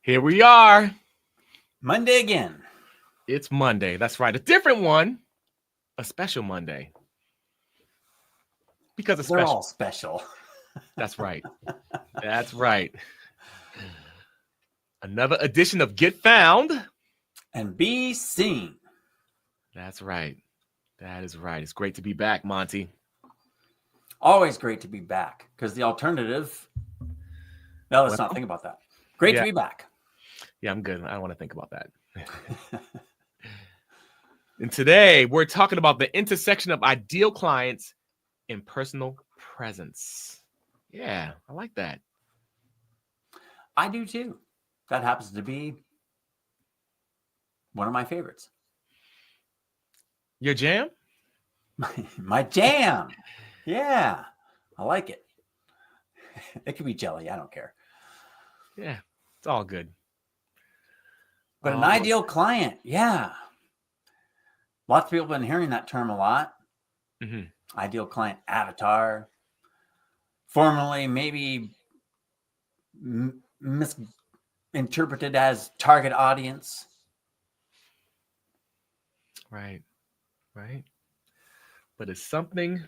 Here we are. Monday again. It's Monday. That's right. A different one. A special Monday. Because it's They're special. all special. That's right. That's right. Another edition of Get Found. And be seen. That's right. That is right. It's great to be back, Monty. Always great to be back. Because the alternative... No, let's not think about that. Great to be back. Yeah, I'm good. I don't want to think about that. And today, we're talking about the intersection of ideal clients and personal presence. Yeah, I like that. I do too. That happens to be one of my favorites. Your jam? My jam. Yeah, I like it. It could be jelly. I don't care. Yeah, it's all good. But an ideal client, yeah. Lots of people have been hearing that term a lot. Mm-hmm. Ideal client avatar. Formerly, maybe misinterpreted as target audience. Right. But it's something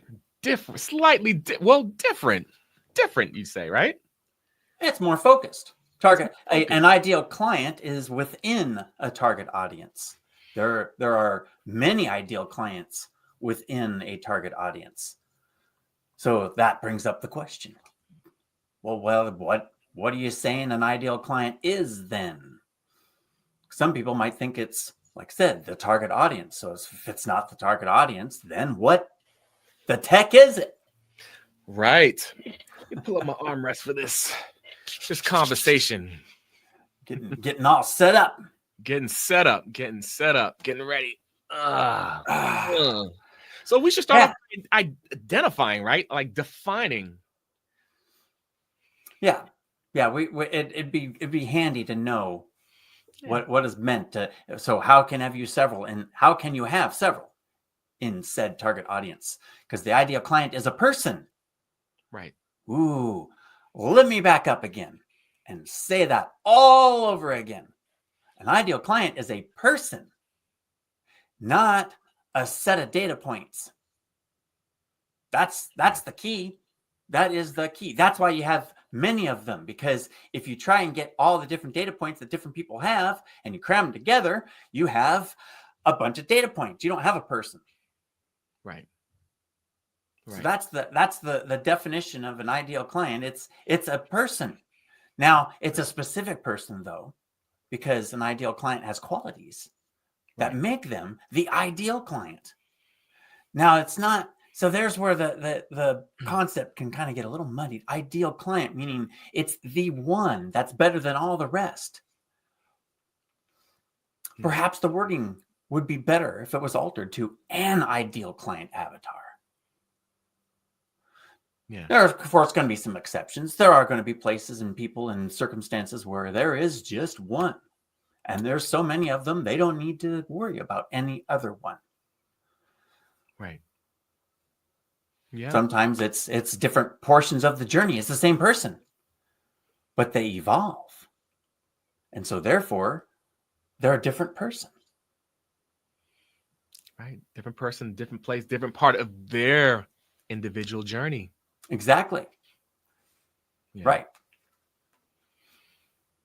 different, slightly different, you say, right? It's more focused. An ideal client is within a target audience. There are many ideal clients within a target audience. So that brings up the question. Well, what are you saying an ideal client is then? Some people might think it's, like I said, the target audience. So if it's not the target audience, then what the heck is it? Right. Let me pull up my armrest for this conversation. Getting all set up. Getting ready. So we should start identifying, right? Like defining. Yeah. It'd be handy to know what is meant to. So how can you have several in said target audience? Because the ideal client is a person. Right. Ooh, let me back up again and say that all over again. An ideal client is a person, not a set of data points. That's the key. That is the key. That's why you have many of them, because if you try and get all the different data points that different people have and you cram them together, you have a bunch of data points. You don't have a person. Right. So that's the definition of an ideal client. It's a person. Now, it's a specific person though, because an ideal client has qualities that make them the ideal client. Now, it's not. So there's where the concept can kind of get a little muddied. Ideal client, meaning it's the one that's better than all the rest. Perhaps the wording would be better if it was altered to an ideal client avatar. Yeah. There are, of course, going to be some exceptions. There are going to be places and people and circumstances where there is just one. And there's so many of them, they don't need to worry about any other one. Right. Yeah. Sometimes it's different portions of the journey. It's the same person, but they evolve. And so therefore, they're a different person. Right. Different person, different place, different part of their individual journey. Exactly. Yeah. Right.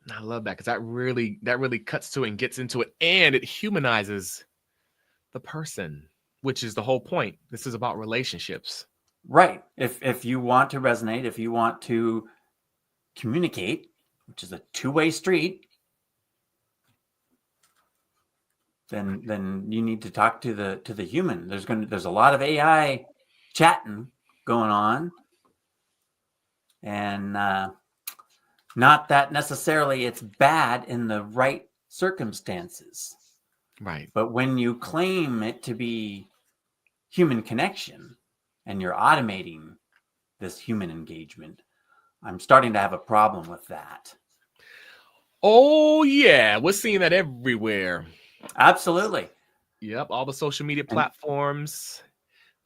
I love that because that really cuts to it and gets into it, and it humanizes the person, which is the whole point. This is about relationships. Right. If you want to resonate, if you want to communicate, which is a two-way street, then you need to talk to the human. There's a lot of AI chatting going on. And not that necessarily it's bad in the right circumstances. Right. But when you claim it to be human connection and you're automating this human engagement, I'm starting to have a problem with that. Oh, yeah. We're seeing that everywhere. Absolutely. Yep. All the social media platforms.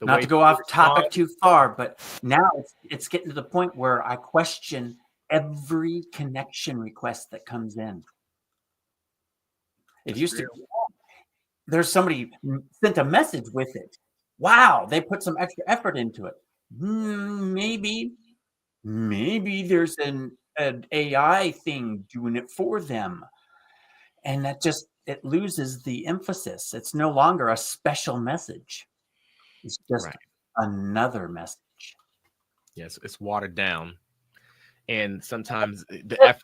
Not to go off topic too far, but now it's getting to the point where I question every connection request that comes in. It used to be, there's somebody sent a message with it. Wow, they put some extra effort into it. Maybe there's an AI thing doing it for them. And that just, it loses the emphasis. It's no longer a special message. It's just Right. another message. Yes, it's watered down. And sometimes the effort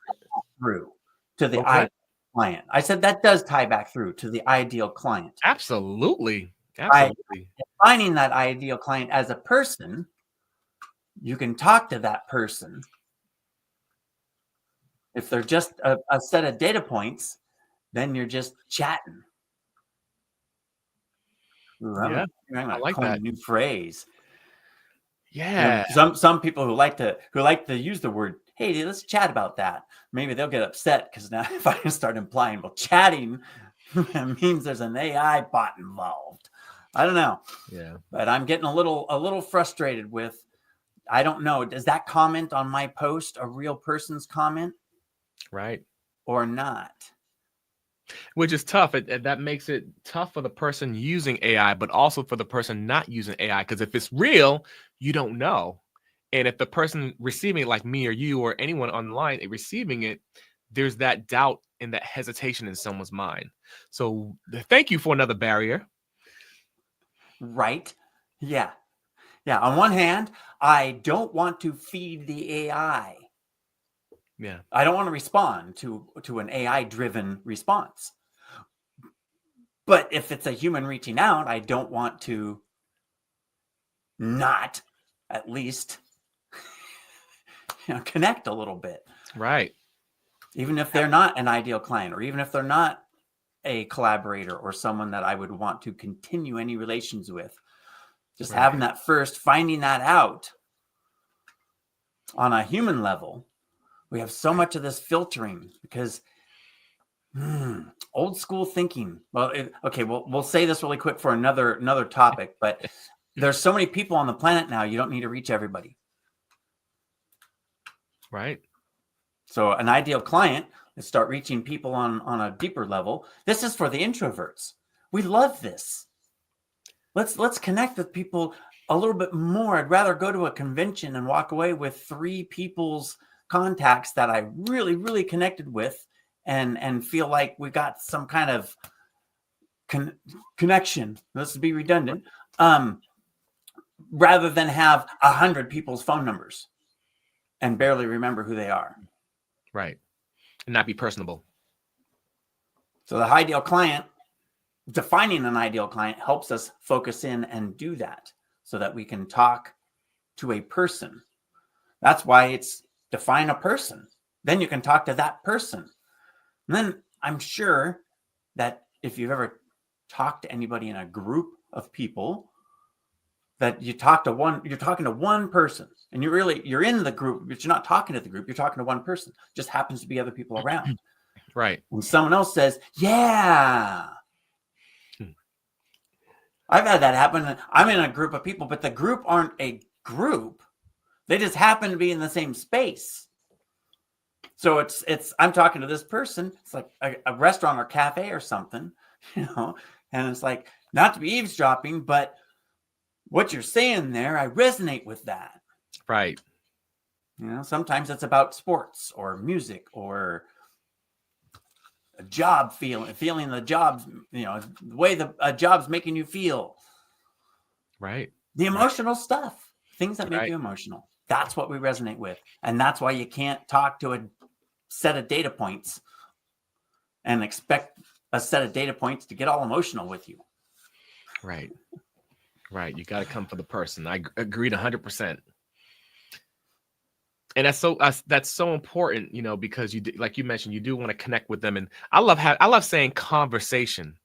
Through to the okay. ideal client. I said that does tie back through to the ideal client. Absolutely. By Absolutely. defining that ideal client as a person, you can talk to that person. If they're just a set of data points, then you're just chatting. Ooh, Yeah. I'm I gonna like coin a that. new phrase. Yeah. Some people who like to use the word, hey, let's chat about that. Maybe they'll get upset because now if I start implying, well, chatting means there's an AI bot involved. I don't know. Yeah. But I'm getting a little frustrated with, I don't know, does that comment on my post a real person's comment Right. or not? Which is tough. That makes it tough for the person using AI, but also for the person not using AI. Because if it's real, you don't know. And if the person receiving it, like me or you or anyone online receiving it, there's that doubt and that hesitation in someone's mind. So thank you for another barrier. Right? Yeah. Yeah. On one hand, I don't want to feed the AI. Yeah. I don't want to respond to an AI driven response. But if it's a human reaching out, I don't want to not at least connect a little bit. Right. Even if they're not an ideal client, or even if they're not a collaborator or someone that I would want to continue any relations with. Just having that first, finding that out on a human level. We have so much of this filtering because old school thinking. Well, okay, we'll say this really quick for another topic, but there's so many people on the planet now, you don't need to reach everybody. Right. So an ideal client is start reaching people on a deeper level. This is for the introverts. We love this. Let's connect with people a little bit more. I'd rather go to a convention and walk away with 3 people's contacts that I really, really connected with and feel like we got some kind of connection. Let's be redundant. Rather than have 100 people's phone numbers and barely remember who they are. Right. And not be personable. So the ideal client, defining an ideal client helps us focus in and do that so that we can talk to a person. That's why it's define a person. Then you can talk to that person. And then I'm sure that if you've ever talked to anybody in a group of people, that you're talking to one person, and you're in the group, but you're not talking to the group, you're talking to one person. Just happens to be other people around. Right. When someone else says, yeah. I've had that happen. I'm in a group of people, but the group aren't a group. They just happen to be in the same space. So it's I'm talking to this person. It's like a restaurant or cafe or something, and it's like, not to be eavesdropping, but what you're saying there, I resonate with that. Right. Sometimes it's about sports or music or a job feeling the jobs, the way a job's making you feel. Right. The emotional stuff, things that make Right. you emotional. That's what we resonate with. And that's why you can't talk to a set of data points and expect a set of data points to get all emotional with you. Right. Right. You got to come for the person. I agreed 100%. And that's so important, because like you mentioned, you do want to connect with them. And I love saying conversation.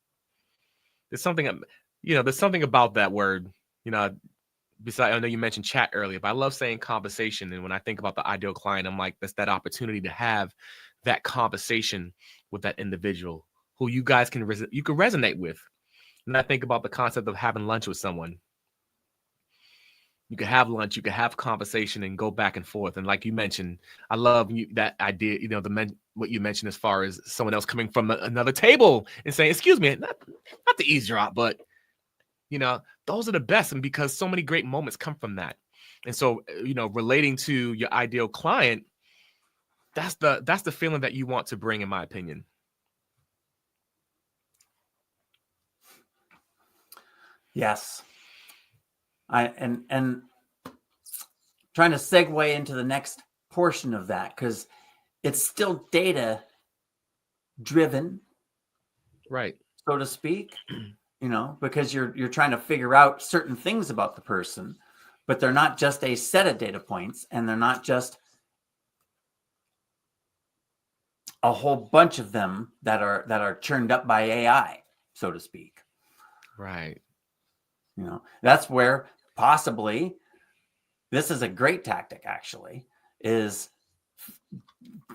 There's something, there's something about that word, besides, I know you mentioned chat earlier, but I love saying conversation. And when I think about the ideal client, I'm like, that's that opportunity to have that conversation with that individual who you guys can resonate with. And I think about the concept of having lunch with someone. You could have lunch, you could have conversation and go back and forth. And like you mentioned, I love that idea, what you mentioned as far as someone else coming from another table and saying, excuse me, not to eavesdrop, but those are the best. And because so many great moments come from that. And so, relating to your ideal client, that's the feeling that you want to bring, in my opinion. Yes. And trying to segue into the next portion of that, because it's still data driven, right, so to speak, because you're trying to figure out certain things about the person, but they're not just a set of data points, and they're not just a whole bunch of them that are churned up by AI, so to speak. Right. That's where possibly this is a great tactic, actually, is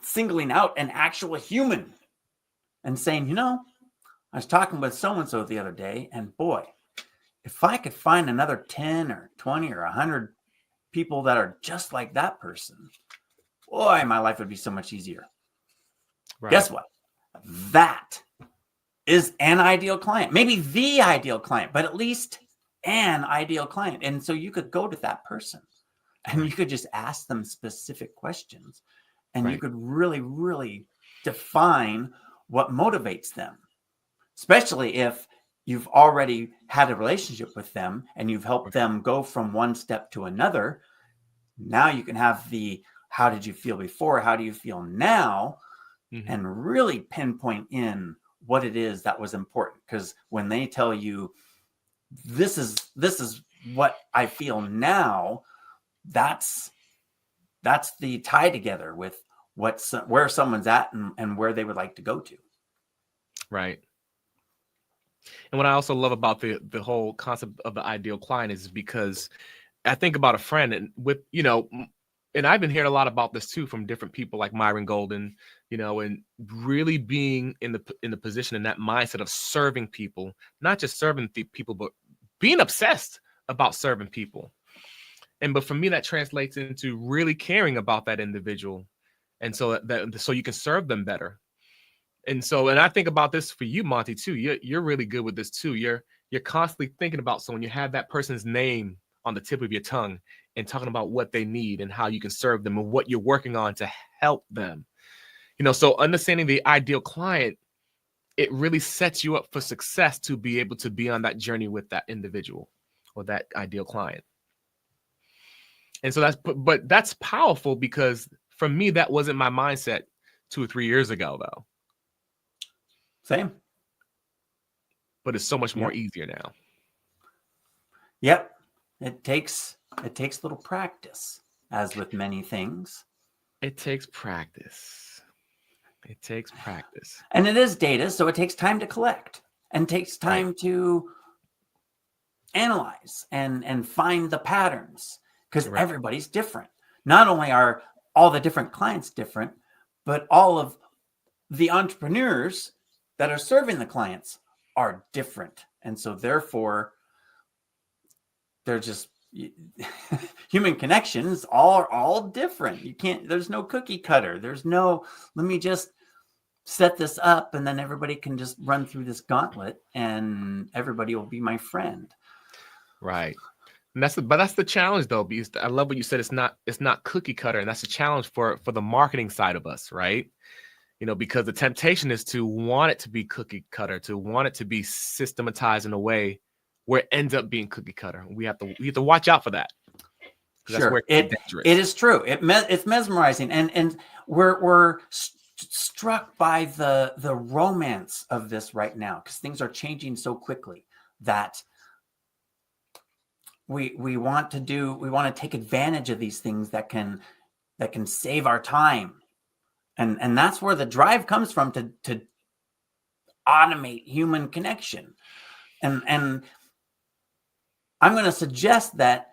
singling out an actual human and saying, I was talking with so-and-so the other day, and boy, if I could find another 10 or 20 or 100 people that are just like that person, boy, my life would be so much easier. Right. Guess what? That is an ideal client. Maybe the ideal client, but at least an ideal client. And so you could go to that person and you could just ask them specific questions, and you could really, really define what motivates them, especially if you've already had a relationship with them and you've helped them go from one step to another. Now you can have the, how did you feel before? How do you feel now? And really pinpoint in what it is that was important. Because when they tell you, this is what I feel now, that's the tie together with where someone's at and where they would like to go to. Right. And what I also love about the whole concept of the ideal client is because I think about a friend, and with, and I've been hearing a lot about this too from different people like Myron Golden, and really being in the position, in that mindset of serving people, not just serving people, but being obsessed about serving people. But for me, that translates into really caring about that individual. And so so you can serve them better. And I think about this for you, Monty, too. You're really good with this too. You're constantly thinking about someone. You have that person's name on the tip of your tongue and talking about what they need and how you can serve them and what you're working on to help them. So understanding the ideal client, it really sets you up for success to be able to be on that journey with that individual or that ideal client. And so that's powerful, because for me, that wasn't my mindset 2 or 3 years ago, though. Same. But it's so much more easier now. Yep. It takes a little practice, as with many things. It takes practice. It takes practice. And it is data, so it takes time to collect and takes time to analyze and find the patterns, because everybody's different. Not only are all the different clients different, but all of the entrepreneurs that are serving the clients are different. And so therefore, they're just human connections are all different. There's no cookie cutter. There's no, let me just set this up and then everybody can just run through this gauntlet and everybody will be my friend. Right. And that's the challenge, though, because I love what you said. It's not cookie cutter. And that's a challenge for the marketing side of us, right? Because the temptation is to want it to be cookie cutter, to want it to be systematized in a way where it ends up being cookie cutter. We have to watch out for that. Sure, it is true. It's mesmerizing, and we're struck by the romance of this right now, because things are changing so quickly that we want to take advantage of these things that can save our time, and that's where the drive comes from, to automate human connection, and I'm going to suggest that,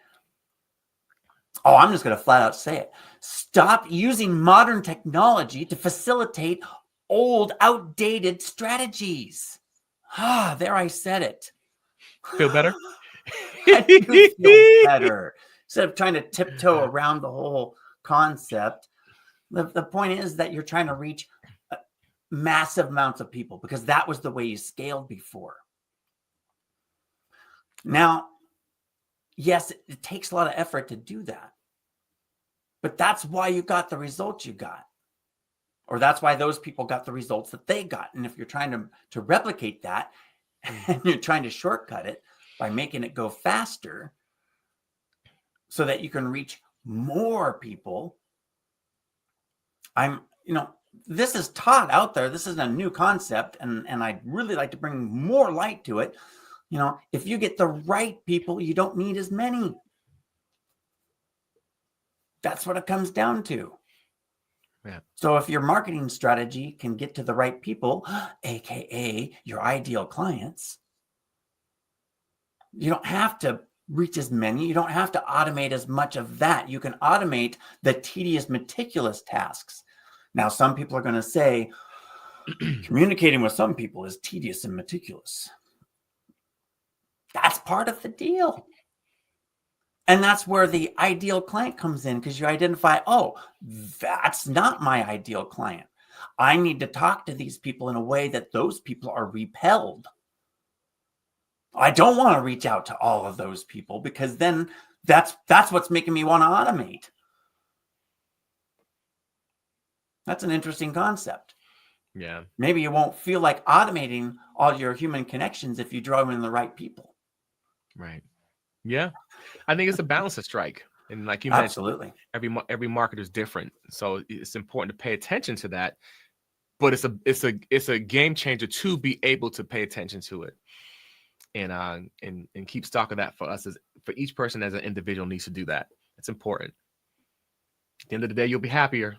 I'm just going to flat out say it. Stop using modern technology to facilitate old, outdated strategies. There, I said it. Feel better? I do feel better. Instead of trying to tiptoe around the whole concept, the point is that you're trying to reach massive amounts of people, because that was the way you scaled before. Now, yes, it takes a lot of effort to do that, but that's why you got the results you got, or that's why those people got the results that they got. And if you're trying to replicate that and you're trying to shortcut it by making it go faster so that you can reach more people, this is taught out there. This isn't a new concept, and I'd really like to bring more light to it. If you get the right people, you don't need as many. That's what it comes down to. Yeah. So if your marketing strategy can get to the right people, aka your ideal clients, you don't have to reach as many. You don't have to automate as much of that. You can automate the tedious, meticulous tasks. Now, some people are going to say, communicating with some people is tedious and meticulous. That's part of the deal. And that's where the ideal client comes in, because you identify, oh, that's not my ideal client. I need to talk to these people in a way that those people are repelled. I don't want to reach out to all of those people, because then that's what's making me want to automate. That's an interesting concept. Yeah. Maybe you won't feel like automating all your human connections if you draw in the right people. Right. Yeah. I think it's a balance to strike. And like you Absolutely. mentioned, every market is different. So it's important to pay attention to that. But it's a game changer to be able to pay attention to it. And keep stock of that for us, for each person as an individual needs to do that. It's important. At the end of the day, you'll be happier.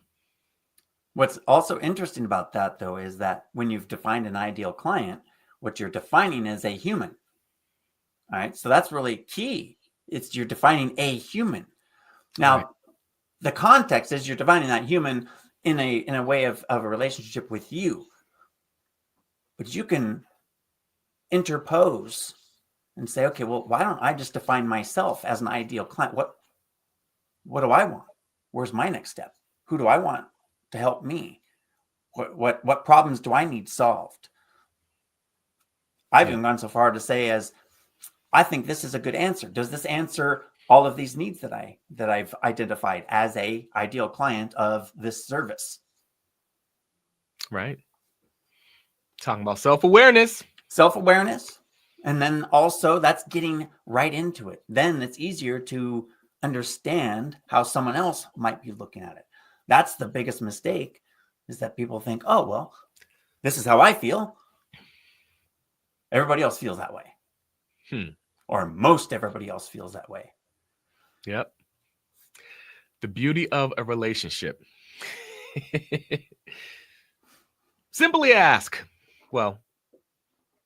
What's also interesting about that, though, is that when you've defined an ideal client, what you're defining is a human. All right. So that's really key. You're defining a human. Now, right. The context is you're defining that human in a way of a relationship with you. But you can interpose and say, okay, well, why don't I just define myself as an ideal client? What do I want? Where's my next step? Who do I want to help me? What problems do I need solved? I've even gone so far to say as, I think this is a good answer. Does this answer all of these needs that I've identified as a ideal client of this service? Right. Talking about self-awareness. Self-awareness. And then also that's getting right into it. Then it's easier to understand how someone else might be looking at it. That's the biggest mistake, is that people think, oh, well, this is how I feel. Everybody else feels that way. Or most everybody else feels that way. Yep. The beauty of a relationship. Simply ask. Well,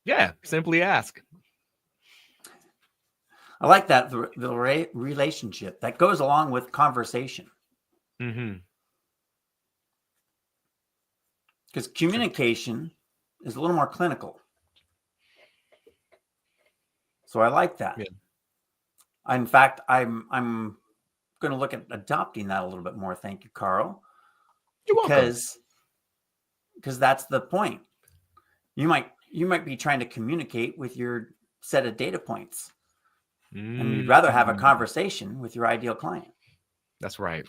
yeah, simply ask. I like that, the relationship that goes along with conversation. Mm-hmm. Because communication is a little more clinical. So I like that. Yeah. In fact, I'm going to look at adopting that a little bit more. Thank you, Carl. You're welcome. Because that's the point. You might be trying to communicate with your set of data points, and you'd rather have a conversation with your ideal client. That's right.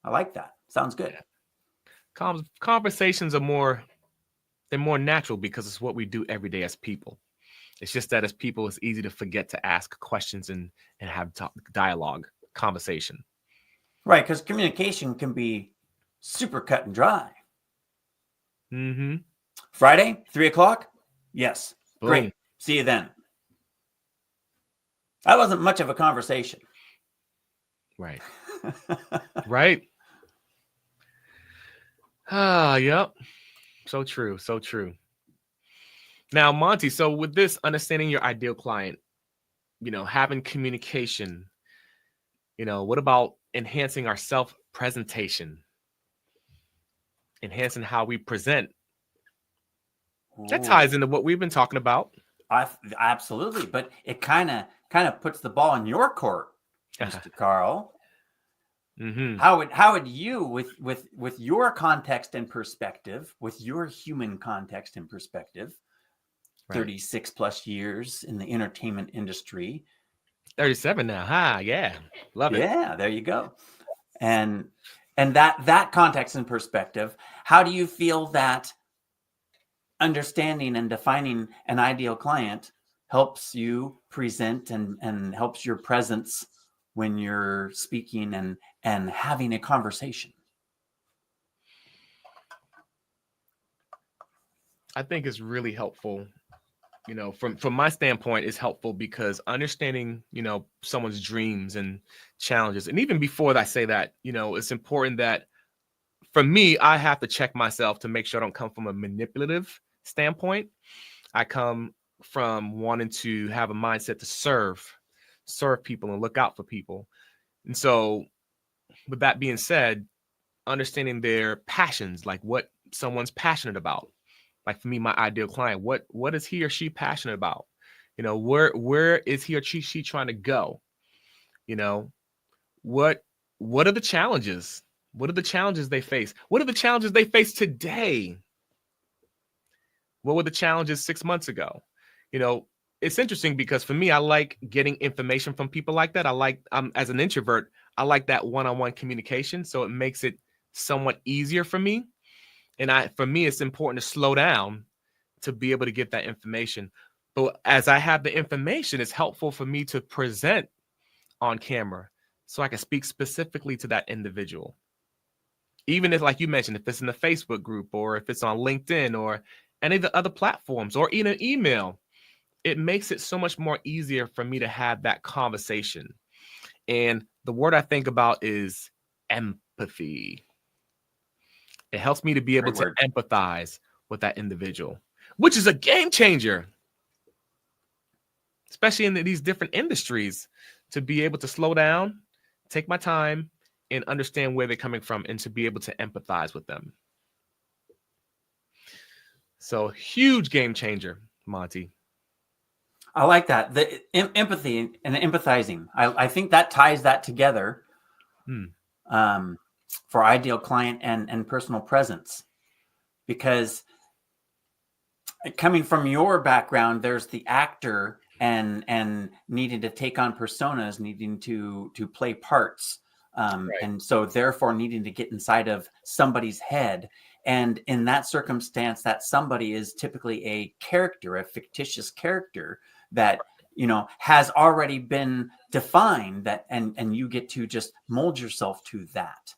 I like that. Sounds good. Yeah. Conversations are more natural because it's what we do every day as people. It's just that as people, it's easy to forget to ask questions and have dialogue, conversation. Right, because communication can be super cut and dry. Mm-hmm. Friday, 3:00? Yes. Boom. Great. See you then. That wasn't much of a conversation. Right. Right. Yep. So true. So true. Now, Monty, so with this, understanding your ideal client, having communication, what about enhancing our self-presentation? Enhancing how we present. Ooh. That ties into what we've been talking about. Absolutely. But it kind of puts the ball in your court. Mr. Carl. Mm-hmm. How would you, with your context and perspective, with your human context and perspective, Right. 36 plus years in the entertainment industry. 37 now. Hi, yeah. Love it. Yeah, there you go. And that context and perspective, how do you feel that understanding and defining an ideal client helps you present and helps your presence when you're speaking and having a conversation? I think it's really helpful. From my standpoint, it's helpful because understanding, someone's dreams and challenges. And even before I say that, it's important that for me, I have to check myself to make sure I don't come from a manipulative standpoint. I come from wanting to have a mindset to serve people and look out for people. And so with that being said, understanding their passions, like what someone's passionate about. Like for me, my ideal client, what is he or she passionate about? Where is he or she trying to go? You know, what what are the challenges? What are the challenges they face? What are the challenges they face today? What were the challenges 6 months ago? It's interesting because for me, I like getting information from people like that. As an introvert, I like that one-on-one communication. So it makes it somewhat easier for me. And for me, it's important to slow down to be able to get that information. But as I have the information, it's helpful for me to present on camera so I can speak specifically to that individual. Even if, like you mentioned, if it's in the Facebook group or if it's on LinkedIn or any of the other platforms or even an email, it makes it so much more easier for me to have that conversation. And the word I think about is empathy. It helps me to be able Great to word. empathize with that individual, which is a game changer, especially in these different industries, to be able to slow down, take my time, and understand where they're coming from and to be able to empathize with them. So huge game changer, Monty. I like that. The empathy and empathizing. I think that ties that together um, for ideal client and personal presence. Because coming from your background, there's the actor and needing to take on personas, needing to play parts. Right. And so therefore needing to get inside of somebody's head. And in that circumstance, that somebody is typically a character, a fictitious character that has already been defined, that and you get to just mold yourself to that.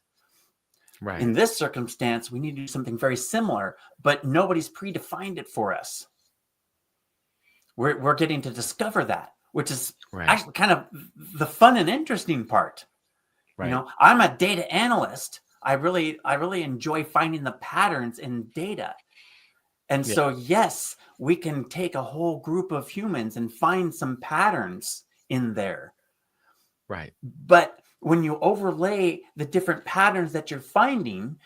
Right. In this circumstance, we need to do something very similar, but nobody's predefined it for us. We're getting to discover that, which is actually kind of the fun and interesting part. Right. I'm a data analyst. I really enjoy finding the patterns in data. And so, yes, we can take a whole group of humans and find some patterns in there. Right. But when you overlay the different patterns that you're finding,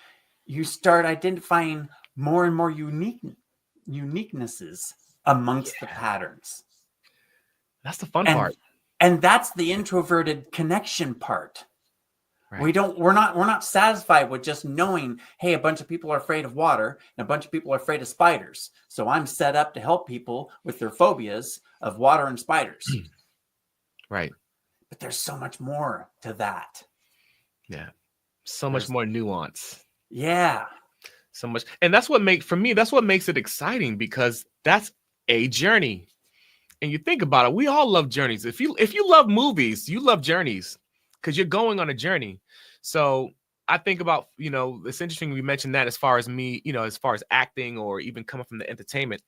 you start identifying more and more uniquenesses amongst the patterns. That's the fun part. And that's the introverted connection part. Right. We're not satisfied with just knowing, hey, a bunch of people are afraid of water and a bunch of people are afraid of spiders. So I'm set up to help people with their phobias of water and spiders. Right. But there's so much more to that. Yeah. So much more nuance. Yeah. So much. And that's what makes it exciting, because that's a journey. And you think about it, we all love journeys. If you love movies, you love journeys because you're going on a journey. So I think about, it's interesting we mentioned that as far as me, as far as acting or even coming from the entertainment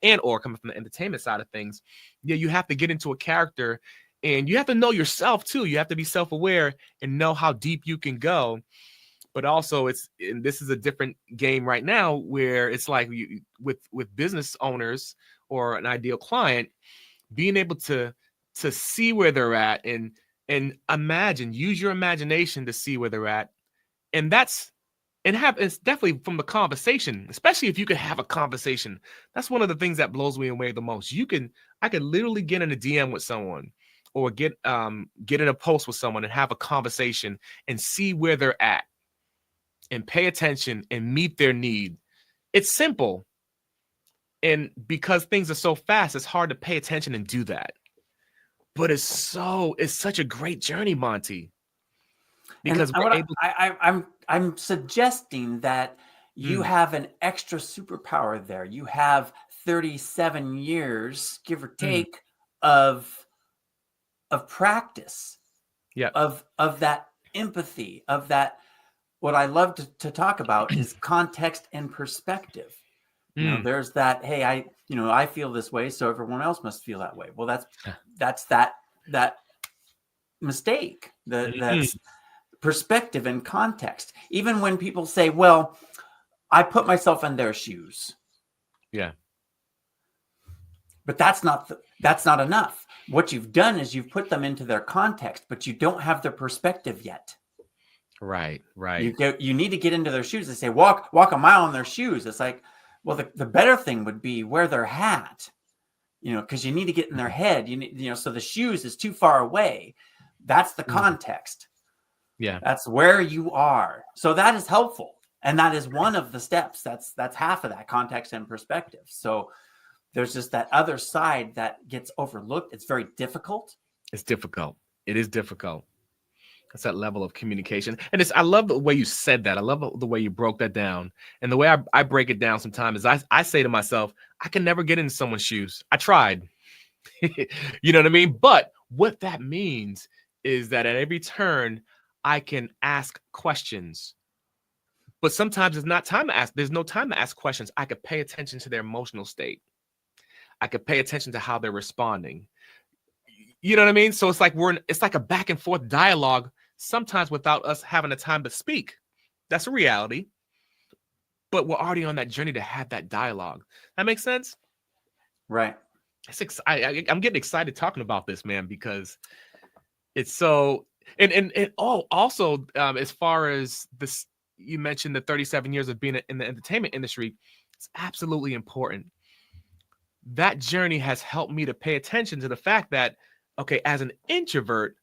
side of things. Yeah, you have to get into a character and you have to know yourself too. You have to be self-aware and know how deep you can go. But also and this is a different game right now where it's like with business owners or an ideal client, being able to see where they're at and use your imagination to see where they're at. And it's definitely from the conversation, especially if you could have a conversation. That's one of the things that blows me away the most. I could literally get in a DM with someone or get in a post with someone and have a conversation and see where they're at and pay attention and meet their need. It's simple. And because things are so fast, it's hard to pay attention and do that. But it's such a great journey, Monty. Because And we're able I'm suggesting that you have an extra superpower there. You have 37 years, give or take, of practice, yeah. of that empathy, of that. What I love to talk about is context and perspective. You know, there's that, hey, I feel this way, so everyone else must feel that way. Well, that's that mistake. That's perspective and context. Even when people say, well, I put myself in their shoes. Yeah. But that's not enough. What you've done is you've put them into their context, but you don't have their perspective yet. Right. You need to get into their shoes. They say, walk a mile in their shoes. It's like, well, the better thing would be wear their hat, because you need to get in their head. So the shoes is too far away. That's the context. Yeah. That's where you are. So that is helpful. And that is one of the steps. That's half of that, context and perspective. So there's just that other side that gets overlooked. It's very difficult. It's difficult. It is difficult. It's that level of communication. And I love the way you said that. I love the way you broke that down. And the way I break it down sometimes is I say to myself, I can never get into someone's shoes. I tried. You know what I mean? But what that means is that at every turn, I can ask questions. But sometimes there's not time to ask. There's no time to ask questions. I could pay attention to their emotional state. I could pay attention to how they're responding. You know what I mean? So it's like it's like a back and forth dialogue, sometimes without us having the time to speak. That's a reality. But we're already on that journey to have that dialogue. That makes sense? Right. I'm getting excited talking about this, man, because it's so. And also, as far as this, you mentioned the 37 years of being in the entertainment industry. It's absolutely important. That journey has helped me to pay attention to the fact that, okay, as an introvert,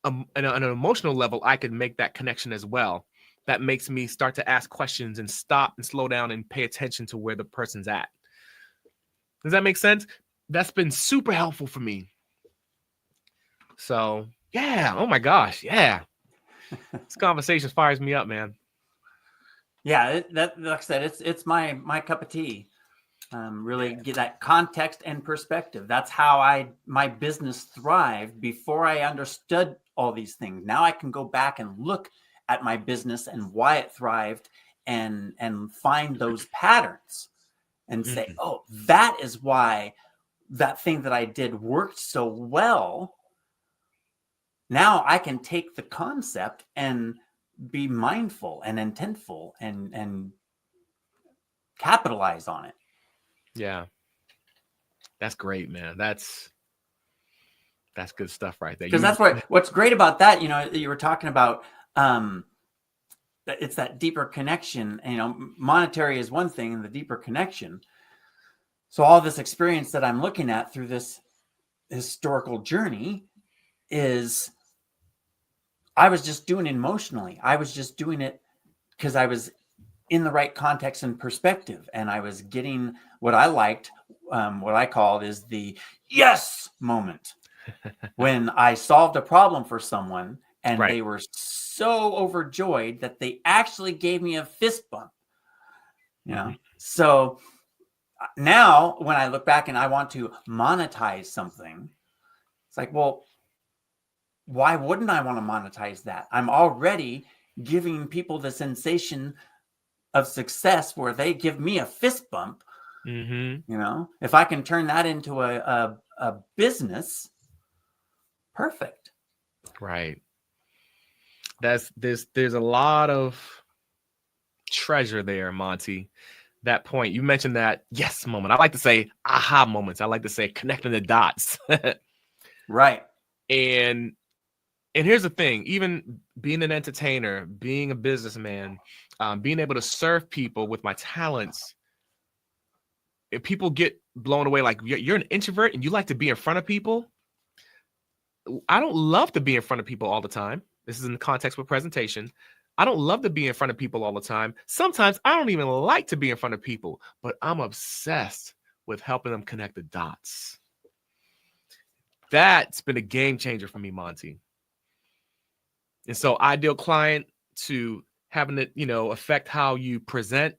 on an emotional level, I could make that connection as well. That makes me start to ask questions and stop and slow down and pay attention to where the person's at. Does that make sense? That's been super helpful for me. So, yeah. Oh my gosh. Yeah. This conversation fires me up, man. Yeah, like I said, it's my cup of tea. Really get that context and perspective. That's how my business thrived before I understood all these things. Now I can go back and look at my business and why it thrived and find those patterns and say, oh, that is why that thing that I did worked so well. Now I can take the concept and be mindful and intentful and capitalize on it. Yeah. That's great, man. That's good stuff right there. Because that's what's great about that, you were talking about, it's that deeper connection. Monetary is one thing, and the deeper connection. So all this experience that I'm looking at through this historical journey is I was just doing it emotionally. I was just doing it because I was in the right context and perspective. And I was getting what I liked, what I called is the yes moment. When I solved a problem for someone and they were so overjoyed that they actually gave me a fist bump. So now when I look back and I want to monetize something, it's like, well, why wouldn't I want to monetize that? I'm already giving people the sensation of success where they give me a fist bump. If I can turn that into a business, perfect. Right. There's a lot of treasure there, Monty. That point you mentioned, that yes moment. I like to say aha moments. I like to say connecting the dots. Right. And here's the thing, even being an entertainer, being a businessman, being able to serve people with my talents, if people get blown away, like you're an introvert and you like to be in front of people, I don't love to be in front of people all the time. This is in the context with presentation. I don't love to be in front of people all the time. Sometimes I don't even like to be in front of people, but I'm obsessed with helping them connect the dots. That's been a game changer for me, Monty. And so ideal client to having it, affect how you present.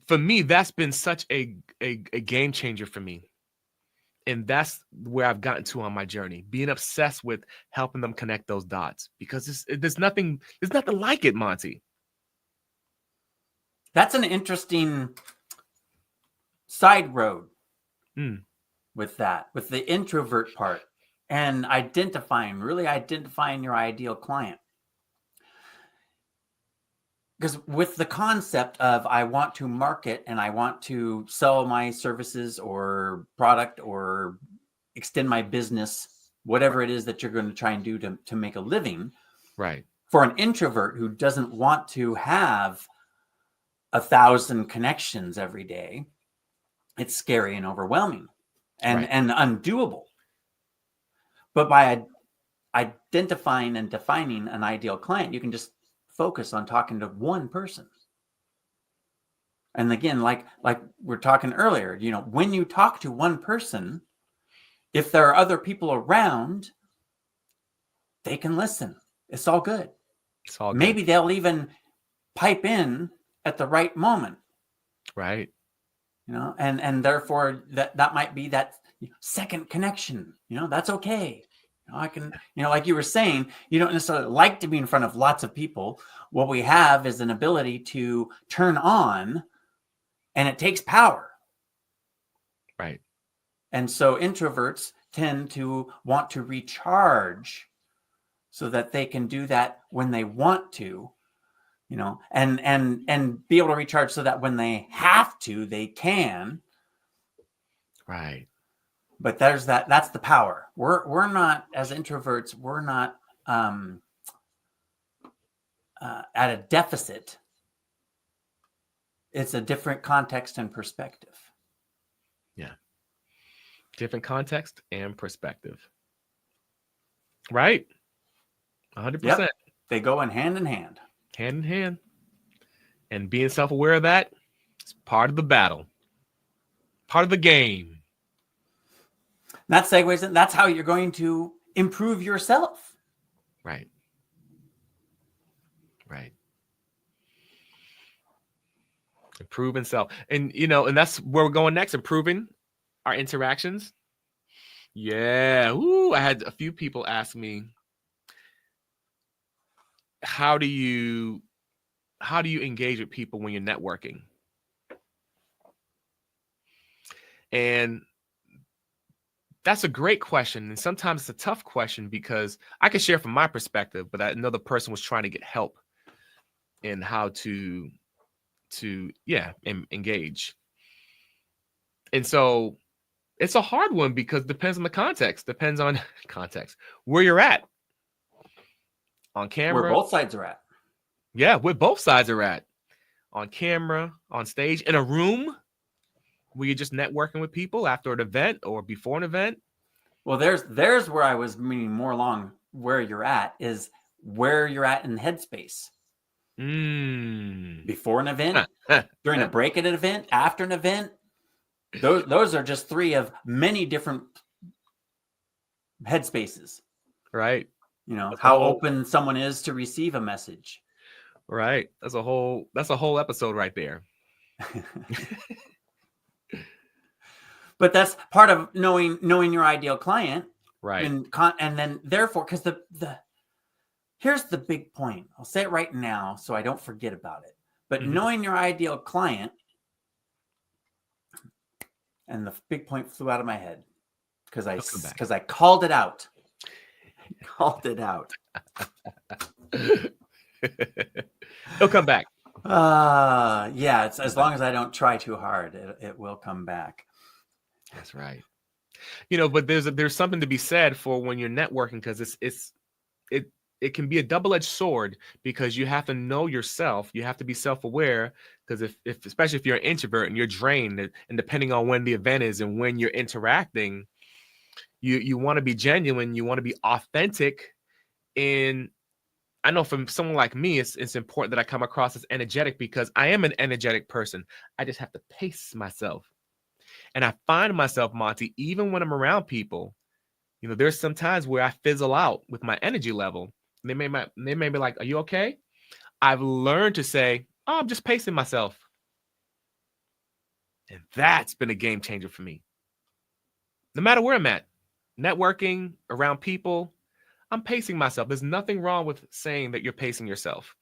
For me, that's been such a game changer for me. And that's where I've gotten to on my journey, being obsessed with helping them connect those dots, because there's nothing like it, Monty. That's an interesting side road with the introvert part and really identifying your ideal client. Because with the concept of I want to market and I want to sell my services or product or extend my business, whatever it is that you're going to try and do to make a living. Right. For an introvert who doesn't want to have 1,000 connections every day, it's scary and overwhelming and undoable. But by identifying and defining an ideal client, you can just focus on talking to one person. And again, like we're talking earlier, when you talk to one person, if there are other people around, they can listen. It's all good. It's all good. Maybe they'll even pipe in at the right moment. Right. And therefore that might be that second connection. That's okay. I can, like you were saying, you don't necessarily like to be in front of lots of people. What we have is an ability to turn on, and it takes power. Right. And so introverts tend to want to recharge so that they can do that when they want to, and be able to recharge so that when they have to, they can. Right. But that's the power. We're not, as introverts, we're not at a deficit. It's a different context and perspective. Yeah. Different context and perspective. Right. 100%. Yep. They go in hand. Hand in hand. And being self-aware of that is part of the battle. Part of the game. That segues in. That's how you're going to improve yourself. Right. Right. Improving self. And, and that's where we're going next. Improving our interactions. Yeah. Ooh, I had a few people ask me, how do you engage with people when you're networking? And that's a great question. And sometimes it's a tough question because I can share from my perspective, but I know the person was trying to get help in how to engage. And so it's a hard one because it depends on the context, where you're at on camera. Where both sides are at. Yeah, where both sides are at. On camera, on stage, in a room where you're just networking with people after an event or before an event. Well, there's where I was meaning more along where you're at is where you're at in headspace. Before an event, during a break at an event, after an event. Those are just three of many different headspaces. Right. How open someone is to receive a message. Right. That's a whole episode right there. But that's part of knowing your ideal client. Right. And then therefore, because here's the big point. I'll say it right now so I don't forget about it. But knowing your ideal client, and the big point flew out of my head because I called it out. It'll come back. Yeah, it's as long as I don't try too hard, it will come back. That's right. But there's something to be said for when you're networking, because it can be a double-edged sword, because you have to know yourself. You have to be self-aware, because if especially if you're an introvert and you're drained, and depending on when the event is and when you're interacting, You want to be genuine, you want to be authentic. And I know from someone like me, it's important that I come across as energetic because I am an energetic person. I just have to pace myself. And I find myself, Monty, even when I'm around people, there's some times where I fizzle out with my energy level. They may be like, "Are you okay?" I've learned to say, "Oh, I'm just pacing myself." And that's been a game changer for me. No matter where I'm at, networking, around people, I'm pacing myself. There's nothing wrong with saying that you're pacing yourself.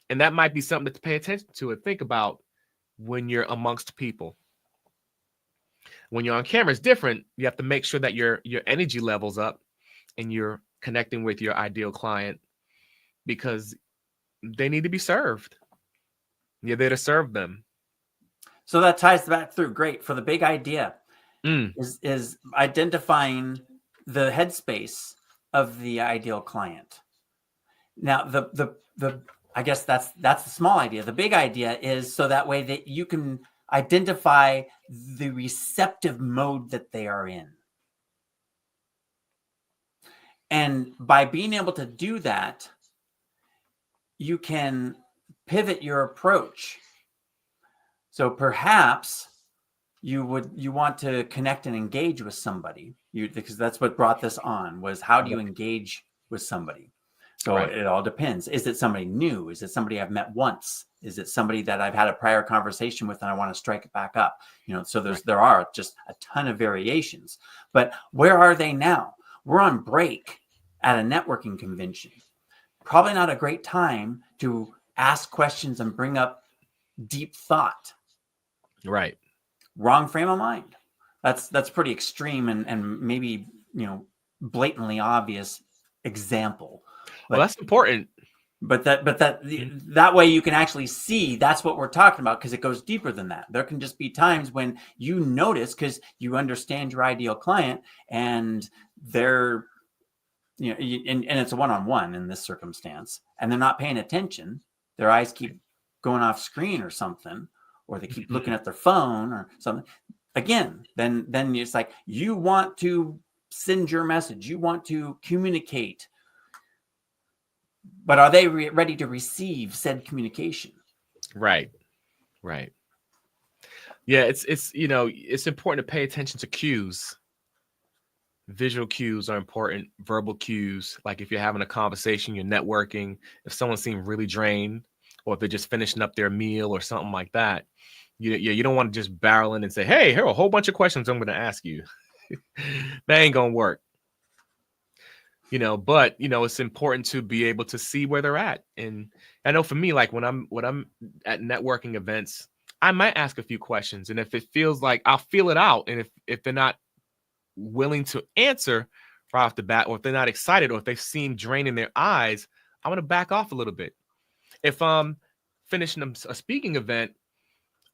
And that might be something to pay attention to and think about when you're amongst people. When you're on camera, it's different. You have to make sure that your energy levels up and you're connecting with your ideal client because they need to be served. You're there to serve them. So that ties back through. Great. For the big idea Mm, is identifying the headspace of the ideal client. Now, the I guess that's the small idea. The big idea is so that way that you can identify the receptive mode that they are in. And by being able to do that, you can pivot your approach. So perhaps you want to connect and engage with somebody, because that's what brought this on, was how do you engage with somebody? So right. it all depends. Is it somebody new? Is it somebody I've met once? Is it somebody that I've had a prior conversation with and I want to strike it back up? So there are just a ton of variations. But where are they now? We're on break at a networking convention. Probably not a great time to ask questions and bring up deep thought. Right. Wrong frame of mind. That's pretty extreme and maybe blatantly obvious example. Well, that's important. But that way you can actually see that's what we're talking about, because it goes deeper than that. There can just be times when you notice, because you understand your ideal client and they're and it's a one-on-one in this circumstance, and they're not paying attention. Their eyes keep going off screen or something, or they keep looking at their phone or something. Again, then it's like you want to send your message, you want to communicate, but are they ready to receive said communication? Right. Right. Yeah, it's important to pay attention to cues. Visual cues are important. Verbal cues, like if you're having a conversation, you're networking, if someone seems really drained, or if they're just finishing up their meal or something like that, you don't want to just barrel in and say, "Hey, here are a whole bunch of questions I'm going to ask you." That ain't gonna work. But it's important to be able to see where they're at. And I know for me, like when I'm at networking events, I might ask a few questions, and if it feels like, I'll feel it out, and if they're not willing to answer right off the bat, or if they're not excited, or if they seem drained in their eyes, I want to back off a little bit. If I'm finishing a speaking event,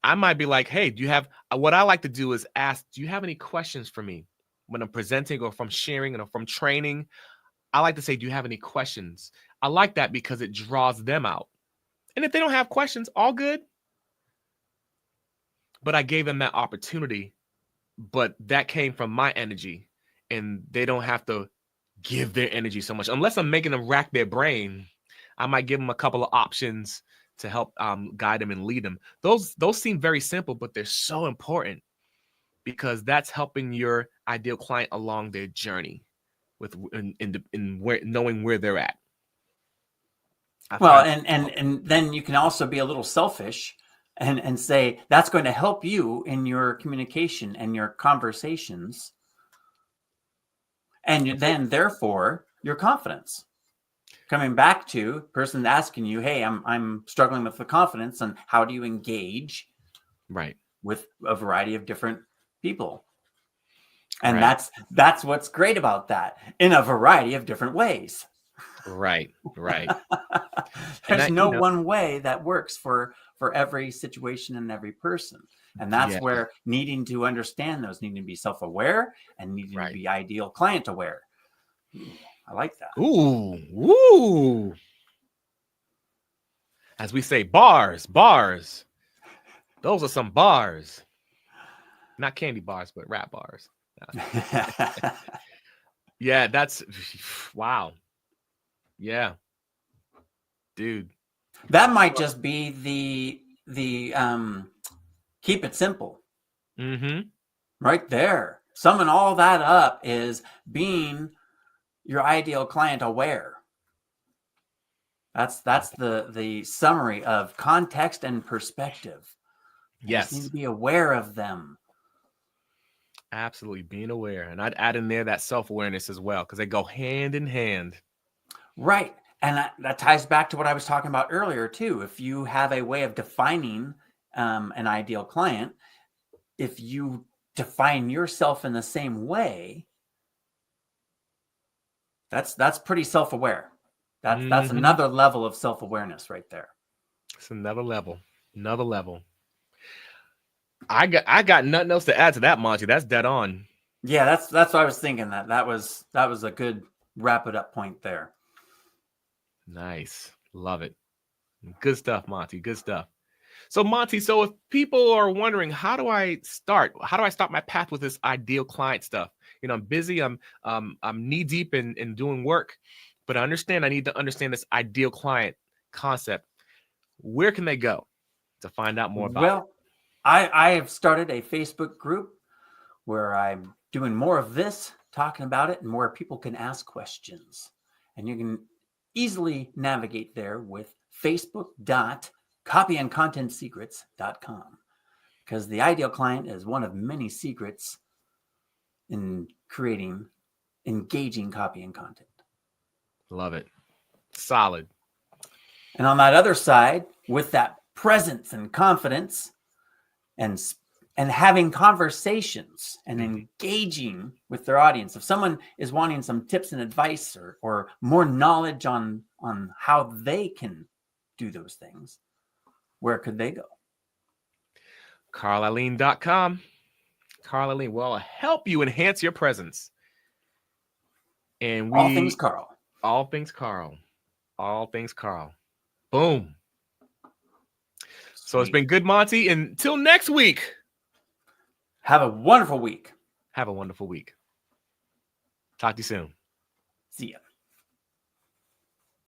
I might be like, "Hey, do you have?" What I like to do is ask, "Do you have any questions for me when I'm presenting, or if I'm sharing, or if I'm training?" I like to say, "Do you have any questions?" I like that because it draws them out. And if they don't have questions, all good. But I gave them that opportunity. But that came from my energy. And they don't have to give their energy so much. Unless I'm making them rack their brain, I might give them a couple of options to help guide them and lead them. Those seem very simple, but they're so important because that's helping your ideal client along their journey with knowing where they're at. Well, and then you can also be a little selfish and say that's going to help you in your communication and your conversations, and then therefore your confidence. Coming back to person asking you, "Hey, I'm struggling with the confidence, and how do you engage right with a variety of different people?" And right that's what's great about that, in a variety of different ways. right There's that no one way that works for every situation and every person. And that's yeah where needing to understand those, needing to be self-aware and needing to be ideal client aware. Ooh, I like that. Ooh. As we say, bars. Those are some bars. Not candy bars, but rap bars. Yeah, that's wow. Yeah, dude. That might just be the keep it simple Mm-hmm. right there. Summing all that up is being your ideal client aware. That's the summary of context and perspective. You just need to Yes, be aware of them. absolutely. Being aware. And I'd add in there that self-awareness as well, because they go hand in hand. Right. And that ties back to what I was talking about earlier, too. If you have a way of defining an ideal client, if you define yourself in the same way, that's pretty self-aware. That's Mm-hmm. another level of self-awareness right there. It's another level. Another level. I got nothing else to add to that, Monty. That's dead on. Yeah, that's what I was thinking. That was a good wrap it up point there. Nice. Love it. Good stuff, Monty. Good stuff. So, Monty, so if people are wondering, how do I start? How do I start my path with this ideal client stuff? I'm busy. I'm knee deep in doing work, but I understand I need to understand this ideal client concept. Where can they go to find out more about it? Well, I have started a Facebook group where I'm doing more of this, talking about it, and where people can ask questions. And you can easily navigate there with facebook.copyandcontentsecrets.com, because the ideal client is one of many secrets in creating engaging copy and content. Love it. Solid. And on that other side, with that presence and confidence and having conversations and engaging with their audience. If someone is wanting some tips and advice or more knowledge on how they can do those things, where could they go? CarlEileen.com. Carl Eileen will help you enhance your presence. And All things Carl. All things Carl. All things Carl. Boom. So it's been good, Monty. Until next week. Have a wonderful week. Have a wonderful week. Talk to you soon. See ya.